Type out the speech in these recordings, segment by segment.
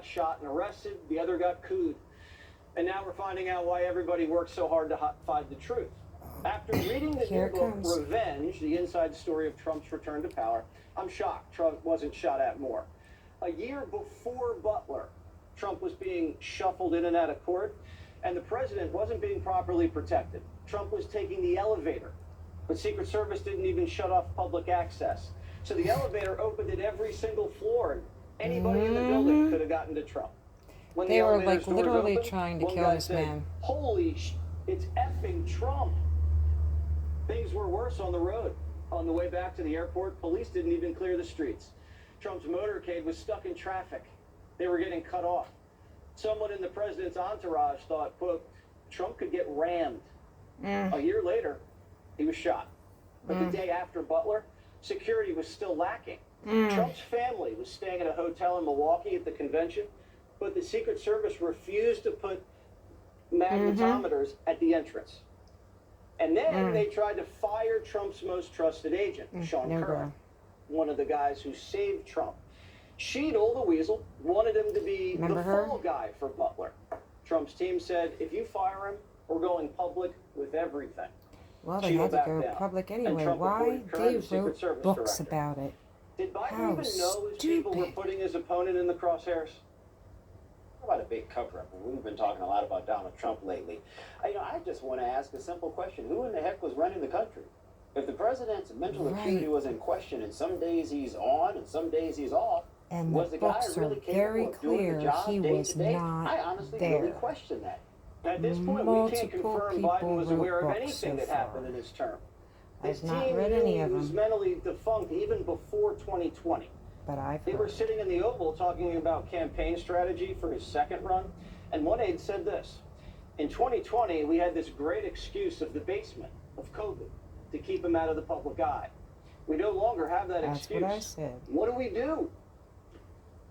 got shot and arrested, the other got cooed. And now we're finding out why everybody works so hard to find the truth. After reading the new book, Revenge, the inside story of Trump's return to power, I'm shocked Trump wasn't shot at more. A year before Butler, Trump was being shuffled in and out of court, and the president wasn't being properly protected. Trump was taking the elevator, but Secret Service didn't even shut off public access. So the elevator opened at every single floor, and anybody in the building could have gotten to Trump. When They were like doors literally opened, trying to one kill guy this said, man. "Holy it's effing Trump." Things were worse on the road. On the way back to the airport, police didn't even clear the streets. Trump's motorcade was stuck in traffic. They were getting cut off. Someone in the president's entourage thought, quote, Trump could get rammed. A year later, he was shot. But the day after Butler, security was still lacking. Trump's family was staying at a hotel in Milwaukee at the convention, but the Secret Service refused to put magnetometers at the entrance. And then they tried to fire Trump's most trusted agent, Sean Curran, one of the guys who saved Trump. Sheedle, the weasel, wanted him to be the fall guy for Butler. Trump's team said, if you fire him, we're going public with everything. Well, they had to go public anyway. Why? They wrote books about it. Did Biden even know his people were putting his opponent in the crosshairs? How about a big cover-up? We've been talking a lot about Donald Trump lately. I just want to ask a simple question. Who in the heck was running the country? If the president's mental acuity was in question and some days he's on and some days he's off, and was the the guy books really are capable very of doing the clear job he day was to day? not I honestly there. really question that. At this point, we can't confirm Biden was aware of anything that happened in his term. I've not read any of He was them, mentally defunct even before 2020. but I've They were heard. sitting in the Oval talking about campaign strategy for his second run, and one aide said this, in 2020, we had this great excuse of the basement, of COVID, to keep him out of the public eye. We no longer have that excuse. That's what I said. What do?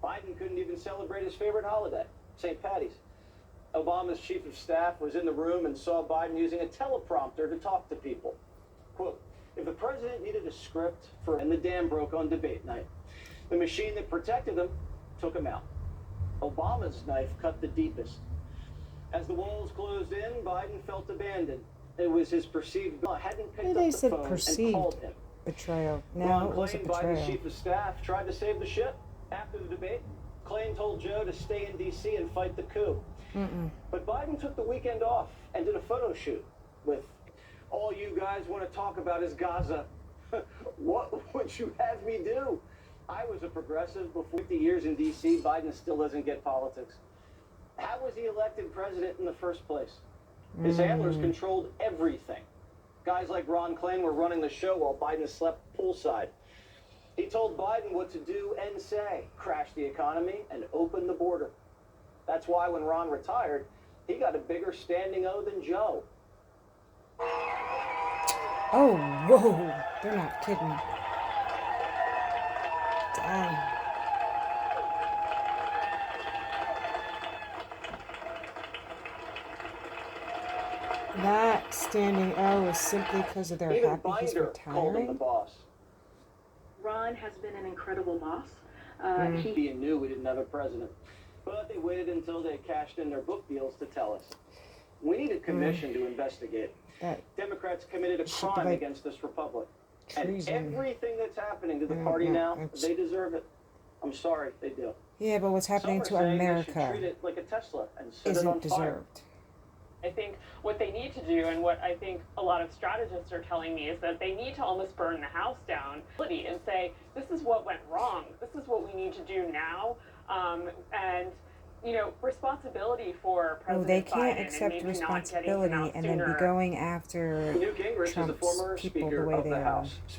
Biden couldn't even celebrate his favorite holiday, St. Patty's. Obama's chief of staff was in the room and saw Biden using a teleprompter to talk to people. Quote, if the president needed a script and the dam broke on debate night, the machine that protected him took him out. Obama's knife cut the deepest. As the walls closed in, Biden felt abandoned. It was his perceived hadn't picked up the phone and called him. Betrayal. No, Ron it wasn't Klain, Biden's betrayal. chief of staff, tried to save the ship after the debate. Klain told Joe to stay in D.C. and fight the coup. But Biden took the weekend off and did a photo shoot with all you guys want to talk about is Gaza. What would you have me do? I was a progressive before 50 years in D.C. Biden still doesn't get politics. How was he elected president in the first place? His handlers controlled everything. Guys like Ron Klain were running the show while Biden slept poolside. He told Biden what to do and say, crash the economy and open the border. That's why when Ron retired, he got a bigger standing O than Joe. Oh, whoa. They're not kidding. Dang. That standing O is simply because of their Even happy he's Binder called him the retiring. boss. Ron has been an incredible boss. He knew we didn't have a president. But they waited until they cashed in their book deals to tell us. We need a commission to investigate. Democrats committed a crime against this republic. Treason. And everything that's happening to the party now, they deserve it. I'm sorry, they do. Yeah, but what's happening to America treat it like a Tesla and set it on isn't fire. deserved. I think what they need to do, and what I think a lot of strategists are telling me, is that they need to almost burn the house down and say, this is what went wrong. This is what we need to do now. And, you know, responsibility for President They can't Biden accept and maybe not getting him responsibility out and then be sooner. going after Newt Gingrich is the Trump's former people the Speaker way of they the are. House.